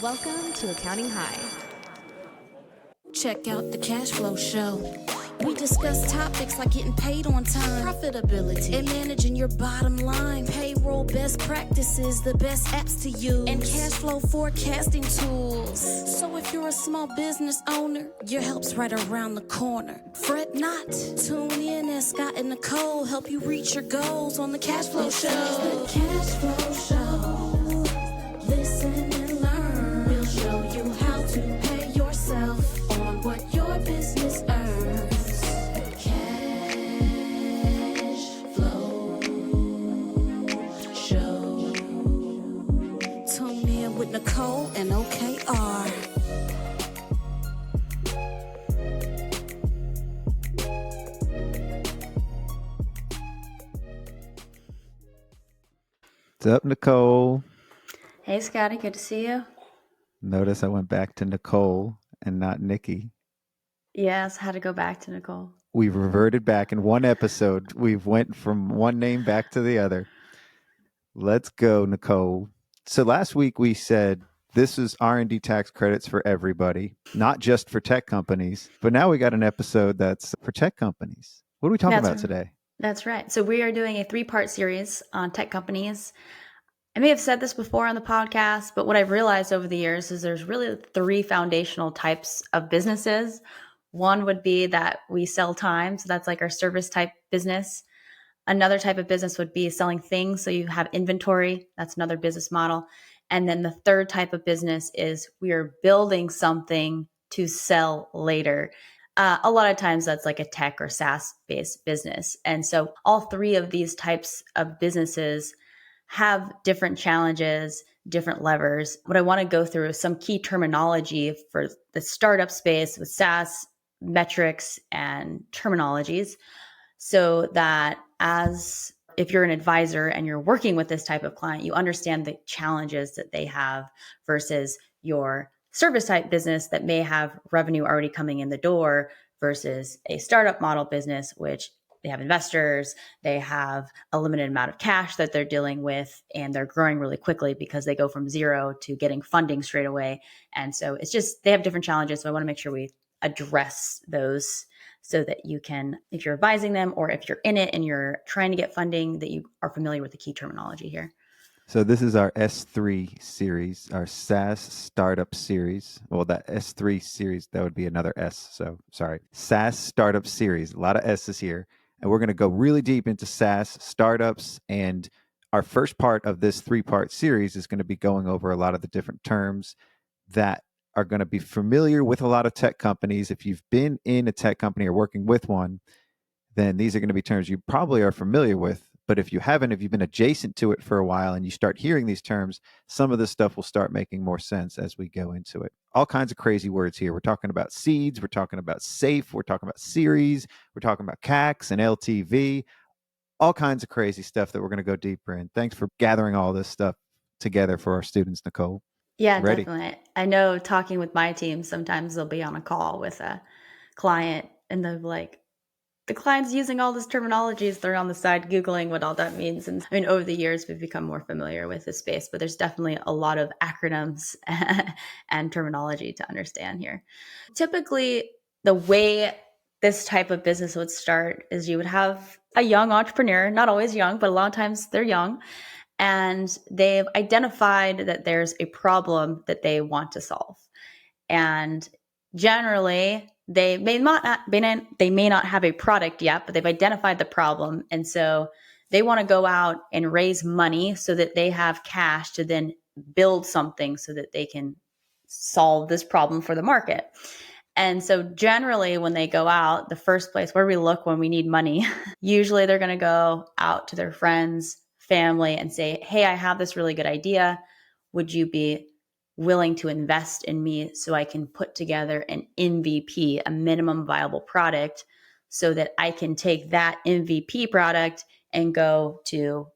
Welcome to Accounting High. Check out the Cashflow Show. We discuss topics like getting paid on time, profitability, and managing your bottom line, payroll best practices, the best apps to use, and cash flow forecasting tools. So if you're a small business owner, your help's right around the corner. Fret not. Tune in as Scott and Nikole help you reach your goals on the Cashflow Show. The Cashflow Show. Listen and learn. We'll show you how to pay yourself on what your business earns. Show. Tune in with Nikole and OKR. What's up, Nikole? Hey, Scotty, good to see you. Notice I went back to Nikole and not Nikki. Yes, had to go back to Nikole. We've reverted back in one episode. We've went from one name back to the other. Let's go, Nikole. So last week we said this is R&D tax credits for everybody, not just for tech companies. But now we got an episode that's for tech companies. What are we talking about today? That's right. So we are doing a 3-part series on tech companies. I may have said this before on the podcast, but what I've realized over the years is there's really 3 foundational types of businesses. One would be that we sell time. So that's like our service type business. Another type of business would be selling things. So you have inventory. That's another business model. And then the third type of business is we are building something to sell later. A lot of times that's like a tech or SaaS based business. And so all 3 of these types of businesses have different challenges, different levers. What I want to go through is some key terminology for the startup space with SaaS metrics and terminologies, so that as if you're an advisor and you're working with this type of client, you understand the challenges that they have versus your service type business that may have revenue already coming in the door versus a startup model business, which they have investors, they have a limited amount of cash that they're dealing with, and they're growing really quickly because they go from 0 to getting funding straight away. And so it's just, they have different challenges. So I want to make sure we address those so that you can, if you're advising them or if you're in it and you're trying to get funding, that you are familiar with the key terminology here. So this is our S3 series, our SaaS startup series. Well, that S3 series, that would be another S. So sorry. SaaS startup series, a lot of S's here. And we're going to go really deep into SaaS startups. And our first part of this 3-part series is going to be going over a lot of the different terms that are going to be familiar with a lot of tech companies. If you've been in a tech company or working with one, then these are going to be terms you probably are familiar with. But if you haven't, if you've been adjacent to it for a while and you start hearing these terms, some of this stuff will start making more sense as we go into it. All kinds of crazy words here. We're talking about seeds. We're talking about SAFE. We're talking about series. We're talking about CACs and LTV. All kinds of crazy stuff that we're going to go deeper in. Thanks for gathering all this stuff together for our students, Nikole. Yeah, Ready? definitely. I know talking with my team, sometimes they'll be on a call with a client and they'll be like, the client's using all this terminologies. They're on the side Googling what all that means. And I mean, over the years, we've become more familiar with this space, but there's definitely a lot of acronyms and terminology to understand here. Typically, the way this type of business would start is you would have a young entrepreneur, not always young, but a lot of times they're young, and they've identified that there's a problem that they want to solve. And generally, they may not have a product yet, but they've identified the problem. And so they want to go out and raise money so that they have cash to then build something so that they can solve this problem for the market. And so generally when they go out, the first place where we look when we need money, usually they're going to go out to their friends, family, and say, hey, I have this really good idea. Would you be willing to invest in me so I can put together an MVP, a minimum viable product, so that I can take that MVP product and go to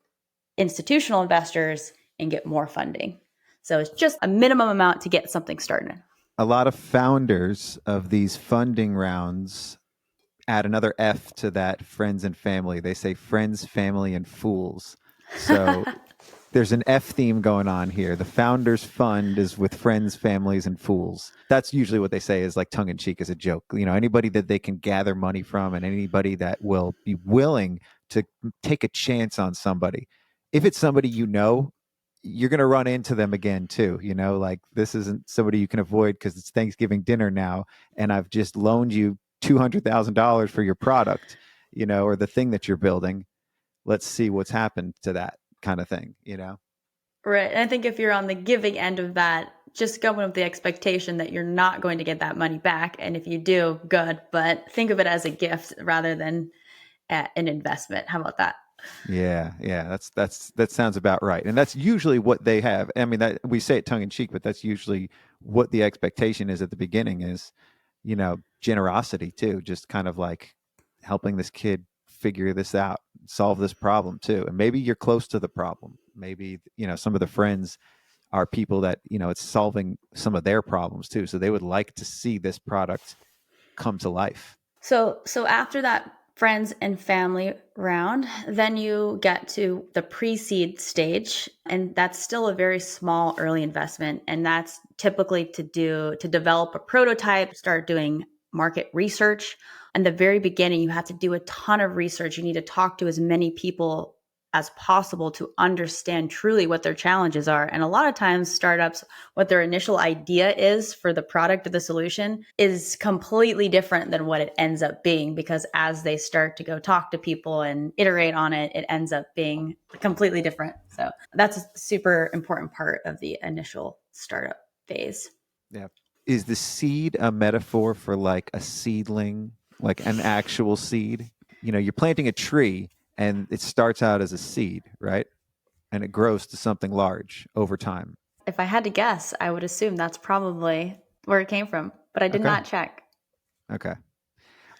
institutional investors and get more funding. So it's just a minimum amount to get something started. A lot of founders of these funding rounds add another F to that, friends and family. They say friends, family, and fools. So There's an F theme going on here. The founders fund is with friends, families, and fools. That's usually what they say is like tongue in cheek as a joke. Anybody that they can gather money from and anybody that will be willing to take a chance on somebody. If it's somebody you're going to run into them again too. Like this isn't somebody you can avoid because it's Thanksgiving dinner now. And I've just loaned you $200,000 for your product, or the thing that you're building. Let's see what's happened to that kind of thing, Right. And I think if you're on the giving end of that, just go in with the expectation that you're not going to get that money back. And if you do, good. But think of it as a gift rather than an investment. How about that? Yeah. That sounds about right. And that's usually what they have. I mean, that we say it tongue in cheek, but that's usually what the expectation is at the beginning is, generosity too, just kind of like helping this kid figure this out, solve this problem too. And maybe you're close to the problem. Maybe, some of the friends are people that, it's solving some of their problems too. So they would like to see this product come to life. So after that friends and family round, then you get to the pre-seed stage, and that's still a very small early investment. And that's typically to develop a prototype, start doing market research. In the very beginning, you have to do a ton of research. You need to talk to as many people as possible to understand truly what their challenges are. And a lot of times startups, what their initial idea is for the product or the solution is completely different than what it ends up being, because as they start to go talk to people and iterate on it, it ends up being completely different. So that's a super important part of the initial startup phase. Yeah. Is the seed a metaphor for like a seedling, like an actual seed? You're planting a tree and it starts out as a seed, right? And it grows to something large over time. If I had to guess, I would assume that's probably where it came from, but I did not check. Okay.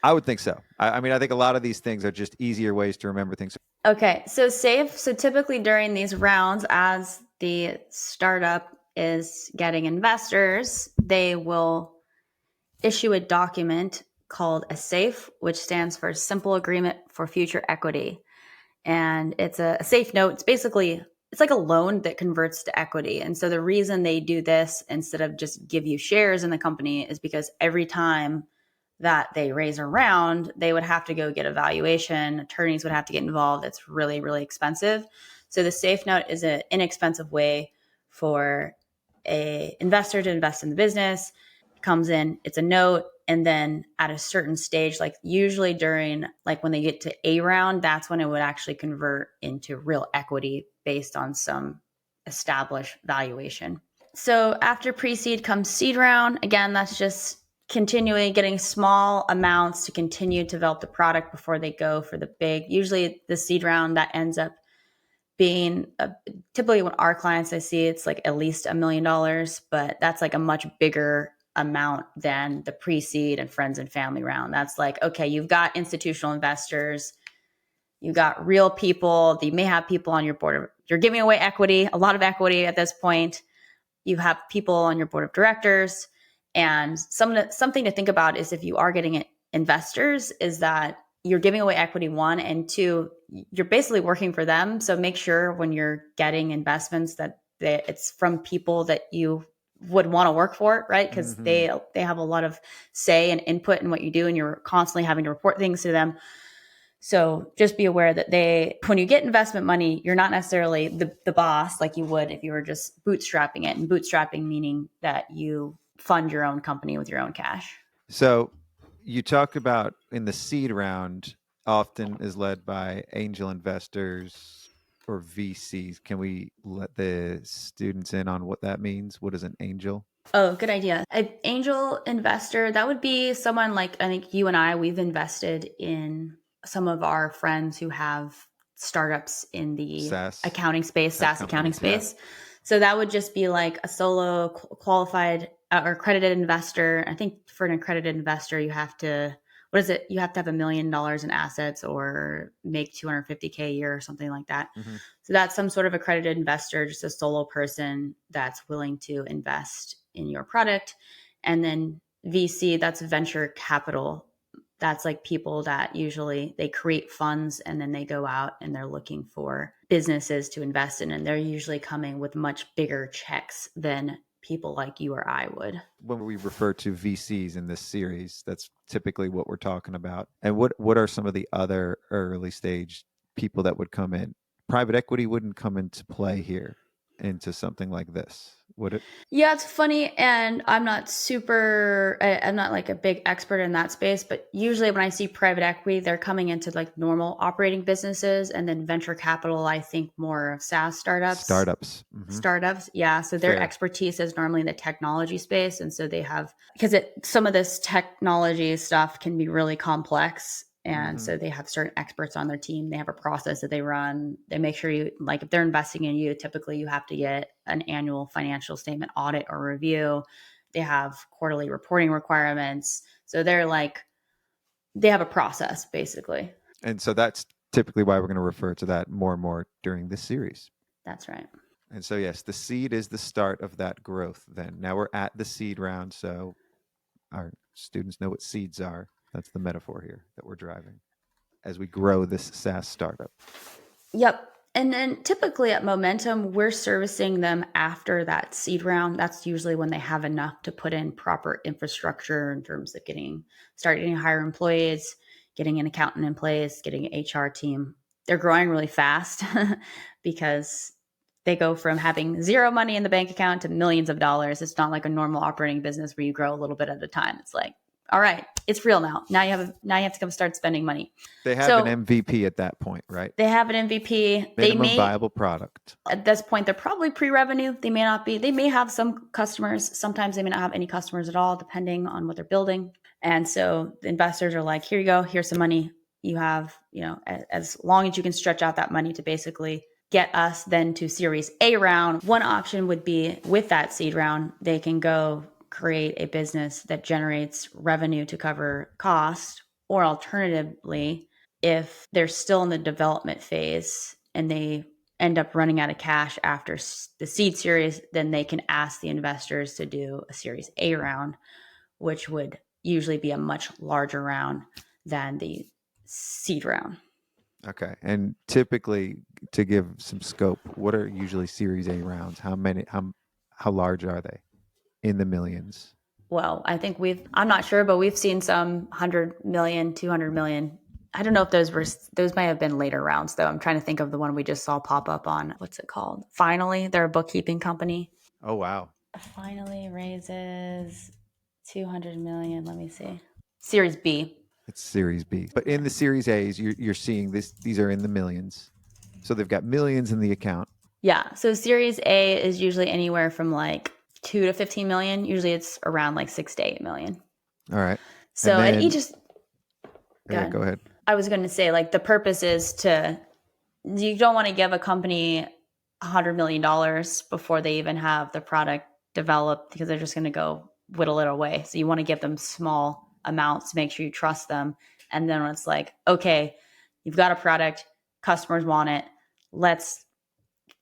I would think so. I mean, I think a lot of these things are just easier ways to remember things. Okay. So typically during these rounds, as the startup is getting investors, they will issue a document called a SAFE, which stands for Simple Agreement for Future Equity. And it's a SAFE note. It's like a loan that converts to equity. And so the reason they do this instead of just give you shares in the company is because every time that they raise a round, they would have to go get a valuation. Attorneys would have to get involved. It's really, really expensive. So the SAFE note is an inexpensive way for a investor to invest in the business. It comes in, it's a note. And then at a certain stage, like usually during like when they get to A round, that's when it would actually convert into real equity based on some established valuation. So after pre-seed comes seed round. Again, that's just continuing getting small amounts to continue to develop the product before they go for the big. Usually the seed round that ends up being typically when our clients I see, it's like at least $1 million, but that's like a much bigger amount than the pre-seed and friends and family round. That's like, okay, you've got institutional investors, you got real people, you may have people on your board. You're giving away equity, a lot of equity at this point. You have people on your board of directors. And something to think about is if you are getting investors is that you're giving away equity, one, and two, you're basically working for them. So make sure when you're getting investments that it's from people that you would want to work for, right? Because they have a lot of say and input in what you do, and you're constantly having to report things to them. So just be aware that when you get investment money, you're not necessarily the boss like you would if you were just bootstrapping it. And bootstrapping meaning that you fund your own company with your own cash. So you talked about in the seed round often is led by angel investors or VCs. Can we let the students in on what that means? What is an angel? Oh, good idea. An angel investor, that would be someone like, I think you and we've invested in some of our friends who have startups in the SaaS accounting space, SaaS accounting space. Yeah. So that would just be like a solo qualified or accredited investor. I think for an accredited investor, you have to, You have to have $1 million in assets or make $250K a year or something like that. Mm-hmm. So that's some sort of accredited investor, just a solo person that's willing to invest in your product. And then VC, that's venture capital. That's like people that usually they create funds and then they go out and they're looking for businesses to invest in. And they're usually coming with much bigger checks than people like you or I would. When we refer to VCs in this series, that's typically what we're talking about. And what are some of the other early stage people that would come in? Private equity wouldn't come into play here into something like this, would it? Yeah, it's funny. And I'm not like a big expert in that space, but usually when I see private equity, they're coming into like normal operating businesses, and then venture capital, I think more of SaaS startups. Startups. Yeah. So their Fair. expertise is normally in the technology space. And so they have, because some of this technology stuff can be really complex. And so they have certain experts on their team. They have a process that they run. They make sure you, like, if they're investing in you, typically you have to get an annual financial statement audit or review. They have quarterly reporting requirements. So they have a process basically. And so that's typically why we're going to refer to that more and more during this series. That's right. And so, yes, the seed is the start of that growth then. Now we're at the seed round, so our students know what seeds are. That's the metaphor here that we're driving as we grow this SaaS startup. Yep. And then typically at Momentum, we're servicing them after that seed round. That's usually when they have enough to put in proper infrastructure in terms of starting to hire employees, getting an accountant in place, getting an HR team. They're growing really fast because they go from having zero money in the bank account to millions of dollars. It's not like a normal operating business where you grow a little bit at a time. It's like, all right, it's real now. Now you have to come start spending money. They have an MVP at that point, right? They have an MVP. Minimum viable product. At this point, they're probably pre-revenue. They may not be. They may have some customers. Sometimes they may not have any customers at all, depending on what they're building. And so the investors are like, here you go. Here's some money. You have, as long as you can stretch out that money to basically get us then to Series A round. One option would be with that seed round, they can go create a business that generates revenue to cover cost, or alternatively, if they're still in the development phase and they end up running out of cash after the seed series, then they can ask the investors to do a Series A round, which would usually be a much larger round than the seed round. Okay. And typically, to give some scope, what are usually Series A rounds? How large are they? In the millions? Well, I think I'm not sure, but we've seen some 100 million, 200 million. I don't know if those might have been later rounds though. I'm trying to think of the one we just saw pop up on, what's it called? Finally, they're a bookkeeping company. Oh, wow. Finally raises 200 million. Let me see. Series B. It's Series B. But in the Series A's, you're seeing these are in the millions. So they've got millions in the account. Yeah. So Series A is usually anywhere from like 2 to 15 million. Usually it's around like 6 to 8 million. All right. So then, and each go ahead. I was going to say, like, the purpose is you don't want to give a company $100 million before they even have the product developed, because they're just going to go whittle it away. So you want to give them small amounts to make sure you trust them. And then when it's like, okay, you've got a product, customers want it, let's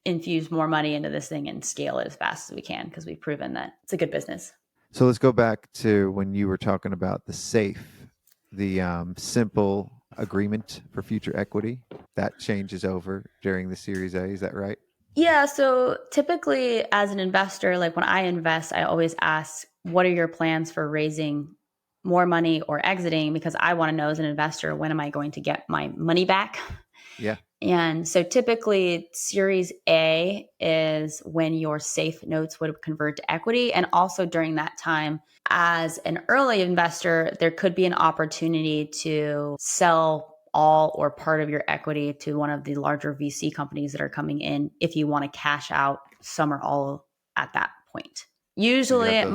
infuse more money into this thing and scale it as fast as we can, because we've proven that it's a good business. So let's go back to when you were talking about the SAFE, the simple agreement for future equity. That changes over during the Series A. Is that right? Yeah. So typically as an investor, like when I invest, I always ask, what are your plans for raising more money or exiting? Because I want to know as an investor, when am I going to get my money back? Yeah. And so typically Series A is when your SAFE notes would convert to equity. And also during that time, as an early investor, there could be an opportunity to sell all or part of your equity to one of the larger VC companies that are coming in if you want to cash out some or all at that point. Usually at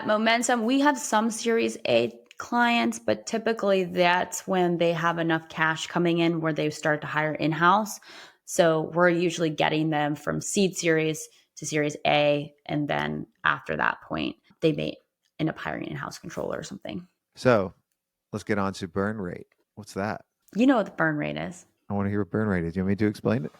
Momentum, we have some Series A clients, but typically that's when they have enough cash coming in where they start to hire in-house. So we're usually getting them from seed series to Series A. And then after that point, they may end up hiring an in-house controller or something. So let's get on to burn rate. What's that? You know what the burn rate is. I want to hear what burn rate is. Do you want me to explain it?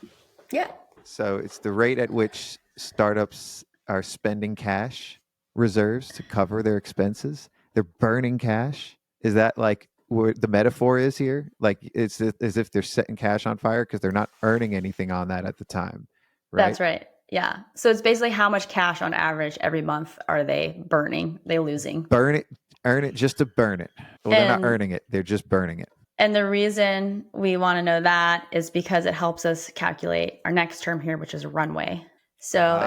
Yeah. So it's the rate at which startups are spending cash reserves to cover their expenses. They're burning cash Is that like where the metaphor is here? Like it's as if they're setting cash on fire because they're not earning anything on that at the time, right? That's right. Yeah. So it's basically how much cash on average every month are they burning, they losing. Burn it, earn it just to burn it. Well, they're not And earning it; they're just burning it. and the reason we want to know that is because it helps us calculate our next term here, which is runway. So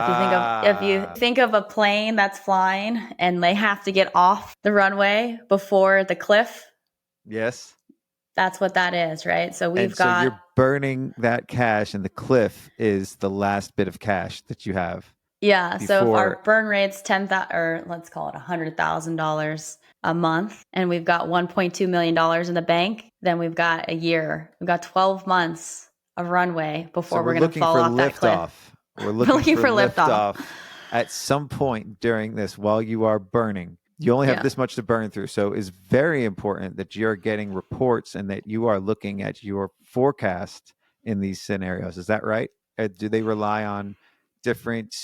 if you think of a plane that's flying and they have to get off the runway before the cliff, Yes. that's what that is, right? So we've So got you're burning that cash, and the cliff is the last bit of cash that you have. yeah. So if our before- burn rate's 10,000 or let's call it $100,000 a month, and we've got $1.2 million in the bank, then we've got a year. We've got 12 months of runway before So we're going to fall off that cliff. We're looking for lift liftoff at some point during this while you are burning. You only have Yeah. this much to burn through. So it's very important that you're getting reports and that you are looking at your forecast in these scenarios. Is that right? Do they rely on different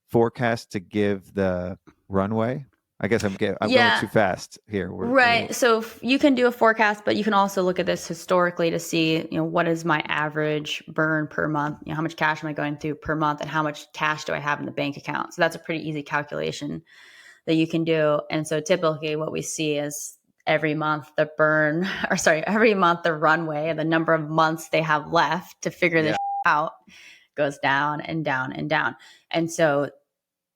forecasts to give the runway? I guess I'm going too fast here. Right. So you can do a forecast, but you can also look at this historically to see, what is my average burn per month? How much cash am I going through per month and how much cash do I have in the bank account? So that's a pretty easy calculation that you can do. And so typically what we see is every month the runway, the number of months they have left to figure this out goes down and down and down. And so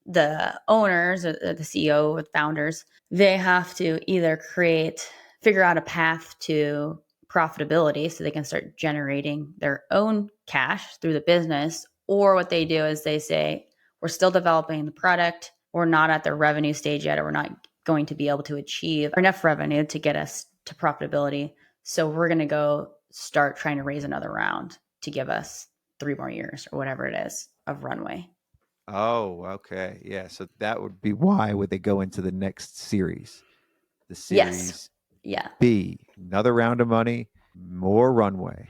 the owners, or the CEO, or the founders, they have to either figure out a path to profitability so they can start generating their own cash through the business. Or what they do is they say, we're still developing the product. We're not at the revenue stage yet, or we're not going to be able to achieve enough revenue to get us to profitability. So we're going to go start trying to raise another round to give us 3 more years or whatever it is of runway. Oh, okay. Yeah. So that would be why would they go into the next series? The series B, another round of money, more runway,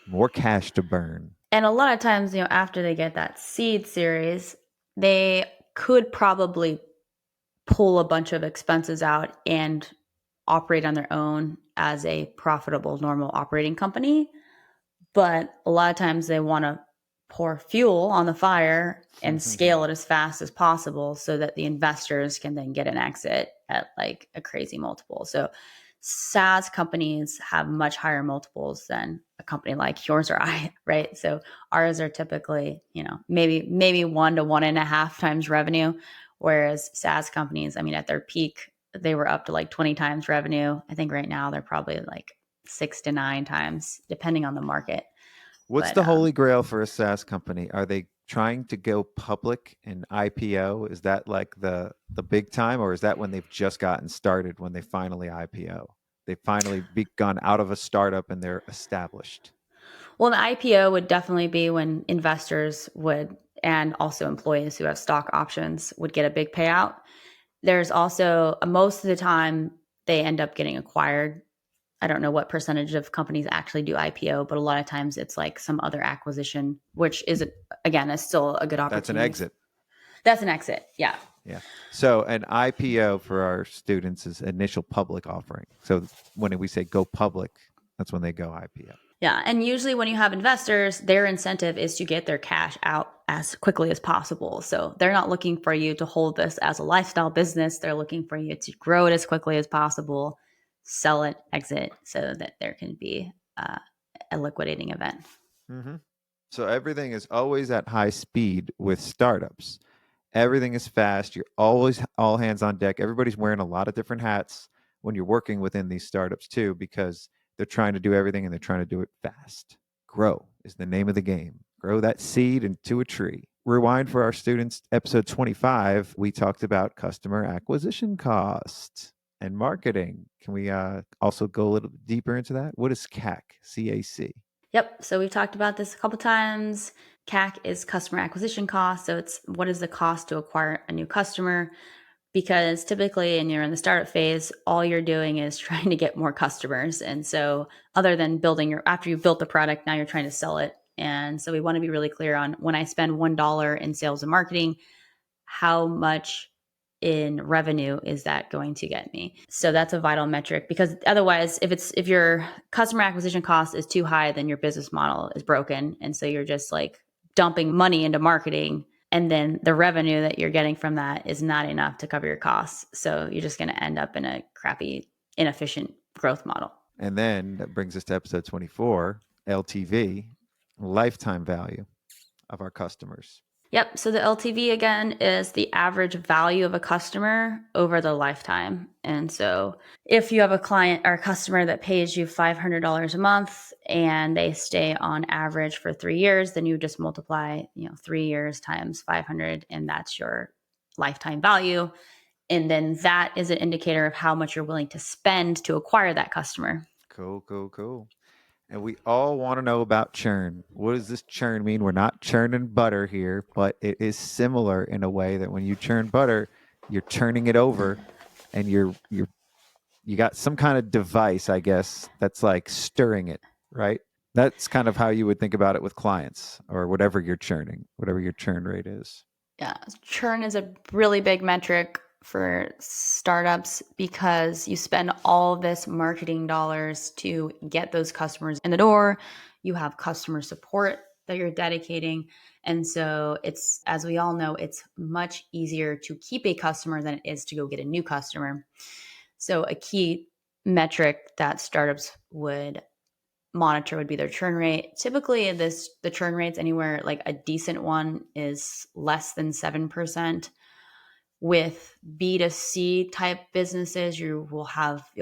more cash to burn. And a lot of times, after they get that seed series, they could probably pull a bunch of expenses out and operate on their own as a profitable, normal operating company. But a lot of times they want to pour fuel on the fire and scale it as fast as possible so that the investors can then get an exit at like a crazy multiple. So SaaS companies have much higher multiples than a company like yours or I, right? So ours are typically, maybe 1 to 1.5 times revenue, whereas SaaS companies, at their peak, they were up to like 20 times revenue. I think right now they're probably like 6 to 9 times, depending on the market. What's the holy grail for a SaaS company? Are they trying to go public and IPO? Is that like the big time, or is that when they've just gotten started, when they finally IPO? They finally gone out of a startup and they're established. Well, the IPO would definitely be when investors would, and also employees who have stock options, would get a big payout. There's also, most of the time, they end up getting acquired. I don't know what percentage of companies actually do IPO, but a lot of times it's like some other acquisition, which is, again, is still a good opportunity. That's an exit. That's an exit. Yeah. Yeah. So an IPO for our students is initial public offering. So when we say go public, that's when they go IPO. Yeah. And usually when you have investors, their incentive is to get their cash out as quickly as possible. So they're not looking for you to hold this as a lifestyle business. They're looking for you to grow it as quickly as possible, sell it, exit, so that there can be a liquidating event. Mm-hmm. So everything is always at high speed with startups. Everything is fast. You're always all hands on deck. Everybody's wearing a lot of different hats when you're working within these startups too, because they're trying to do everything and they're trying to do it fast. Grow is the name of the game. Grow that seed into a tree. Rewind for our students, episode 25, we talked about customer acquisition cost and marketing. Can we also go a little deeper into that? What is CAC? CAC. Yep. So we've talked about this a couple times. CAC is customer acquisition cost. So it's what is the cost to acquire a new customer? Because typically, and you're in the startup phase, all you're doing is trying to get more customers. And so other than after you've built the product, now you're trying to sell it. And so we want to be really clear on, when I spend $1 in sales and marketing, how much in revenue is that going to get me? So that's a vital metric, because otherwise, if your customer acquisition cost is too high, then your business model is broken. And so you're just like dumping money into marketing, and then the revenue that you're getting from that is not enough to cover your costs. So you're just going to end up in a crappy, inefficient growth model. And then that brings us to episode 24, LTV, lifetime value of our customers. Yep. So the LTV again is the average value of a customer over the lifetime. And so if you have a client or a customer that pays you $500 a month and they stay on average for 3 years, then you just multiply, 3 years times 500, and that's your lifetime value. And then that is an indicator of how much you're willing to spend to acquire that customer. Cool. And we all want to know about churn. What does this churn mean? We're not churning butter here, but it is similar in a way that when you churn butter, you're churning it over, and you got some kind of device, I guess, that's like stirring it, right? That's kind of how you would think about it with clients or whatever you're churning, whatever your churn rate is. Yeah, churn is a really big metric for startups because you spend all this marketing dollars to get those customers in the door. You have customer support that you're dedicating. And so it's, as we all know, it's much easier to keep a customer than it is to go get a new customer. So a key metric that startups would monitor would be their churn rate. Typically the churn rate's anywhere, like a decent one is less than 7%. With B2C type businesses, you'll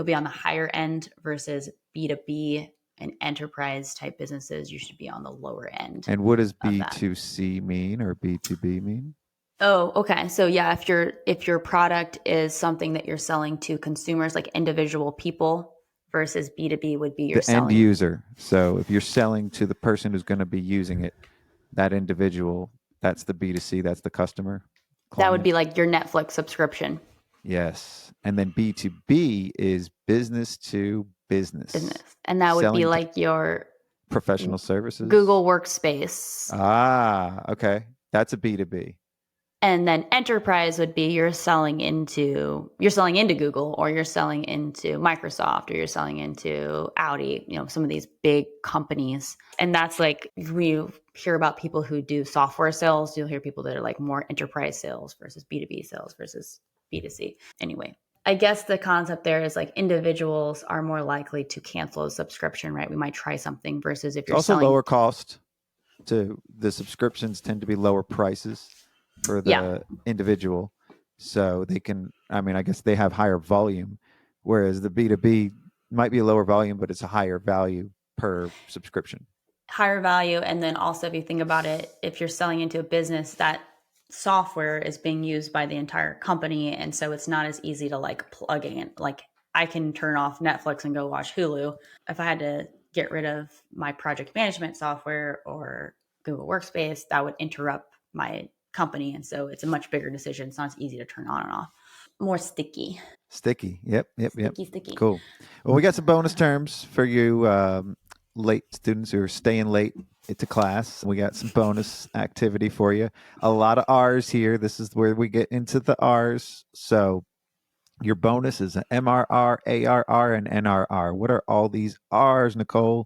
be on the higher end, versus B2B and enterprise type businesses, you should be on the lower end. And what does B2C mean or B2B mean? Oh, okay. So yeah, if your product is something that you're selling to consumers, like individual people, versus B2B would be the end user. So if you're selling to the person who's going to be using it, that individual, that's the B2C, that's the customer. Client. That would be like your Netflix subscription. Yes. And then B2B is business to business. And that would be like your professional services. Google Workspace. Okay. That's a B2B. And then enterprise would be you're selling into Google, or you're selling into Microsoft, or you're selling into Audi, some of these big companies. And that's like, we hear about people who do software sales. You'll hear people that are like more enterprise sales versus B2B sales versus B2C. Anyway, I guess the concept there is like individuals are more likely to cancel a subscription, right? We might try something versus if you're also lower cost. To the subscriptions tend to be lower prices for the individual. So they can, I guess they have higher volume, whereas the B2B might be a lower volume, but it's a higher value per subscription. Higher value. And then also, if you think about it, if you're selling into a business, that software is being used by the entire company. And so it's not as easy to like plug in. Like I can turn off Netflix and go watch Hulu. If I had to get rid of my project management software or Google Workspace, that would interrupt my company. And so it's a much bigger decision. It's not as easy to turn on and off. More sticky. Yep. Sticky. Cool. Well, we got some bonus terms for you late students who are staying late to class. We got some bonus activity for you. A lot of R's here. This is where we get into the R's. So your bonus is an MRR, ARR, and NRR. What are all these R's, Nikole?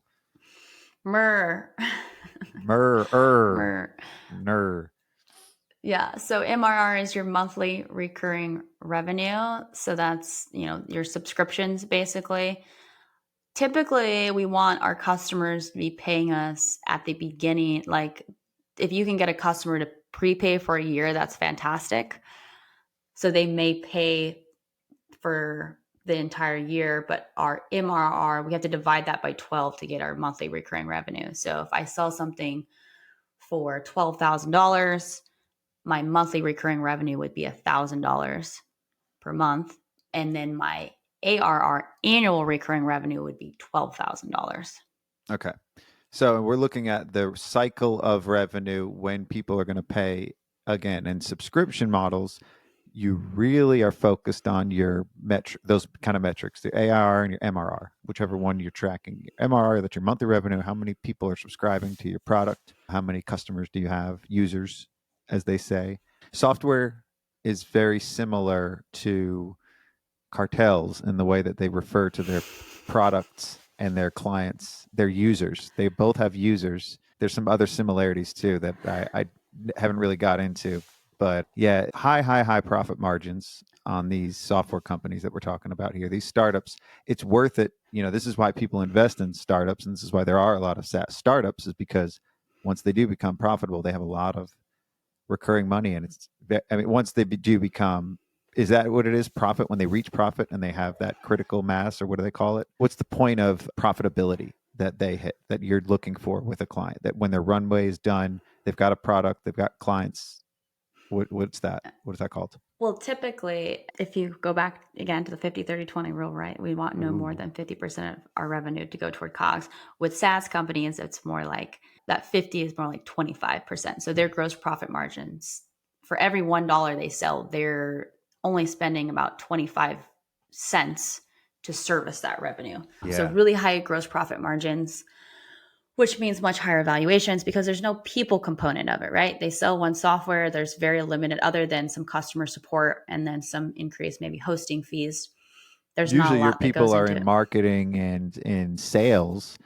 Mer. Yeah. So MRR is your monthly recurring revenue. So that's, your subscriptions basically. Typically, we want our customers to be paying us at the beginning. Like if you can get a customer to prepay for a year, that's fantastic. So they may pay for the entire year, but our MRR, we have to divide that by 12 to get our monthly recurring revenue. So if I sell something for $12,000, my monthly recurring revenue would be $1,000 per month. And then my ARR, annual recurring revenue, would be $12,000. Okay. So we're looking at the cycle of revenue when people are going to pay again. And subscription models, you really are focused on your those kind of metrics, the ARR and your MRR, whichever one you're tracking. Your MRR, that's your monthly revenue. How many people are subscribing to your product? How many customers do you have? Users, as they say. Software is very similar to cartels in the way that they refer to their products and their clients, their users. They both have users. There's some other similarities too that I haven't really got into. But yeah, high profit margins on these software companies that we're talking about here, these startups. It's worth it. This is why people invest in startups, and this is why there are a lot of SaaS startups, is because once they do become profitable, they have a lot of recurring money. And once they do become, is that what it is? Profit, when they reach profit and they have that critical mass, or what do they call it? What's the point of profitability that they hit, that you're looking for with a client? That when their runway is done, they've got a product, they've got clients. What's that? What is that called? Well, typically, if you go back again to the 50-30-20 rule, right, we want no more than 50% of our revenue to go toward COGS. With SaaS companies, it's more like that 50 is more like 25%. So their gross profit margins, for every $1 they sell, they're only spending about 25 cents to service that revenue. Yeah. So really high gross profit margins, which means much higher valuations because there's no people component of it, right? They sell one software, there's very limited other than some customer support and then some increased maybe hosting fees. There's usually not a lot your that people goes are into in it. marketing and in sales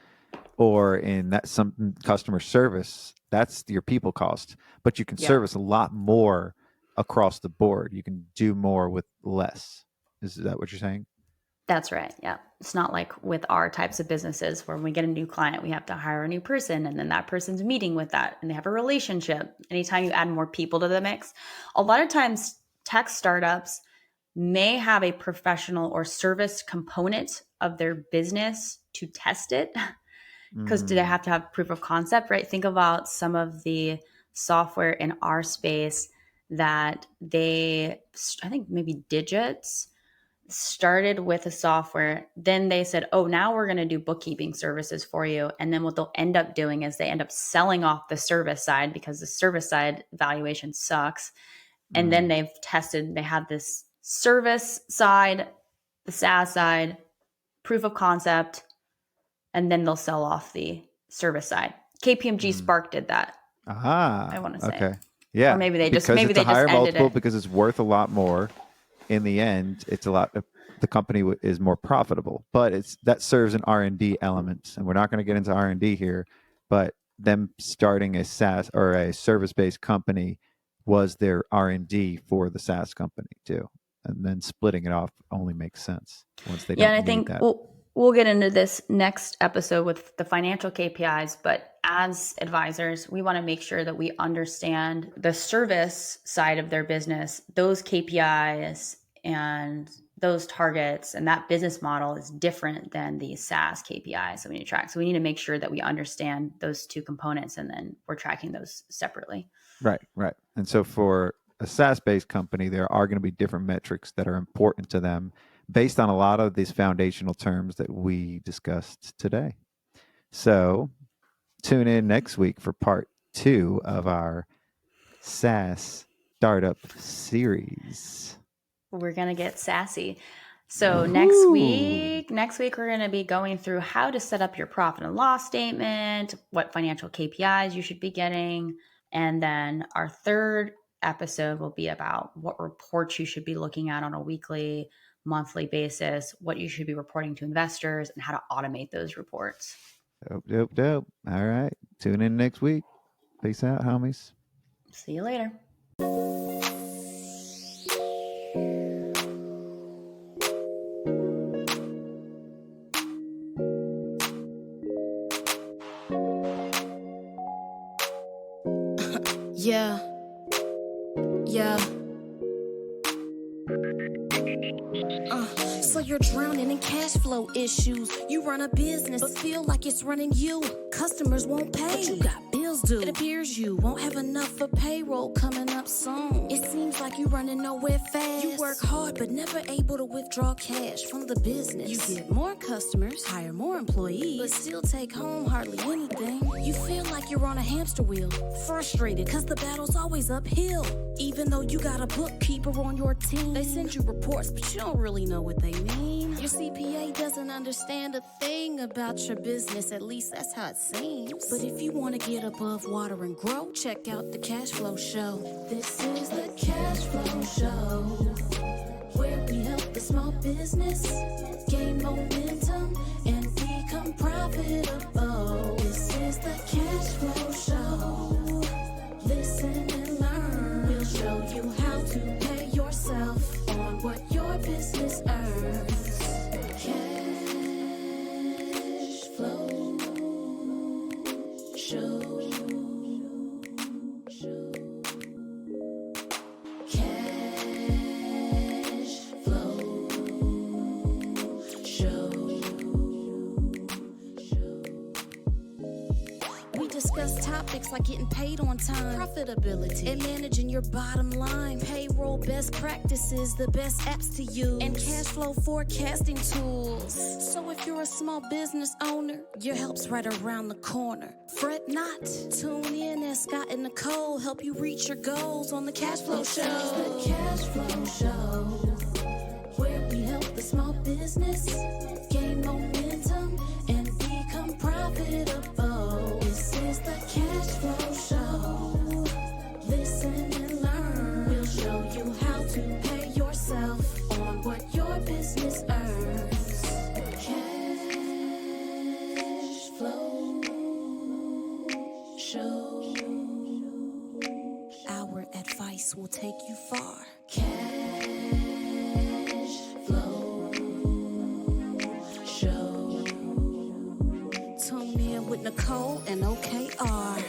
or in that some customer service. That's your people cost, but you can service a lot more across the board. You can do more with less. Is that what you're saying? That's right. Yeah. It's not like with our types of businesses where when we get a new client, we have to hire a new person and then that person's meeting with that and they have a relationship. Anytime you add more people to the mix, a lot of times tech startups may have a professional or service component of their business to test it because do they have to have proof of concept, right? Think about some of the software in our space that I think maybe Digits started with a software. Then they said, oh, now we're going to do bookkeeping services for you. And then what they'll end up doing is they end up selling off the service side because the service side valuation sucks. And then they have this service side, the SaaS side, proof of concept, and then they'll sell off the service side. KPMG Spark did that. I want to say. Okay. Yeah. Or maybe they because just it's a higher ended multiple it. because it's worth a lot more. In the end, it's a lot. The company is more profitable, but that serves an R&D element, and we're not going to get into R&D here. But them starting a SaaS or a service-based company was their R&D for the SaaS company too, and then splitting it off only makes sense once they don't and I need think that. We'll get into this next episode with the financial KPIs, but as advisors, we want to make sure that we understand the service side of their business, those KPIs and those targets, and that business model is different than the SaaS KPIs that we need to track. So we need to make sure that we understand those two components and then we're tracking those separately. Right. And so for a SaaS-based company, there are going to be different metrics that are important to them based on a lot of these foundational terms that we discussed today. So tune in next week for part 2 of our SaaS startup series. We're going to get sassy. So next week we're going to be going through how to set up your profit and loss statement, what financial KPIs you should be getting. And then our third episode will be about what reports you should be looking at on a weekly, monthly basis, what you should be reporting to investors, and how to automate those reports. Dope. All right. Tune in next week. Peace out, homies. See you later. Yeah. So you're drowning in cash flow issues. You run a business, but feel like it's running you. Customers won't pay, but you got bills due. It appears you won't have enough for payroll coming up soon. It seems like you running nowhere fast. You work hard, but never able to withdraw cash from the business. You get more customers, hire more employees, but still take home hardly anything. You feel like you're on a hamster wheel, frustrated cause the battle's always uphill. Even though you got a bookkeeper on your team, they send you reports, but you don't really know what they mean. Your CPA doesn't understand a thing about your business, at least that's how it seems. But if you want to get above water and grow, check out the Cashflow Show. This is the Cashflow Cashflow Show, where we help the small business gain momentum and become profitable. This is the Cashflow Show. Listen and learn. We'll show you how to pay yourself on what your business earns. Cashflow Show. Discuss topics like getting paid on time, profitability, and managing your bottom line, payroll best practices, the best apps to use, and cash flow forecasting tools. So if you're a small business owner, your help's right around the corner. Fret not. Tune in as Scott and Nikole help you reach your goals on the Cashflow Show. The Cashflow Show, where we help the small business gain momentum and become profitable. This is the Cashflow Show. Listen and learn. We'll show you how to pay yourself on what your business earns. Cashflow Show. Our advice will take you far. Cashflow Show. Tune in with Nikole and OKR.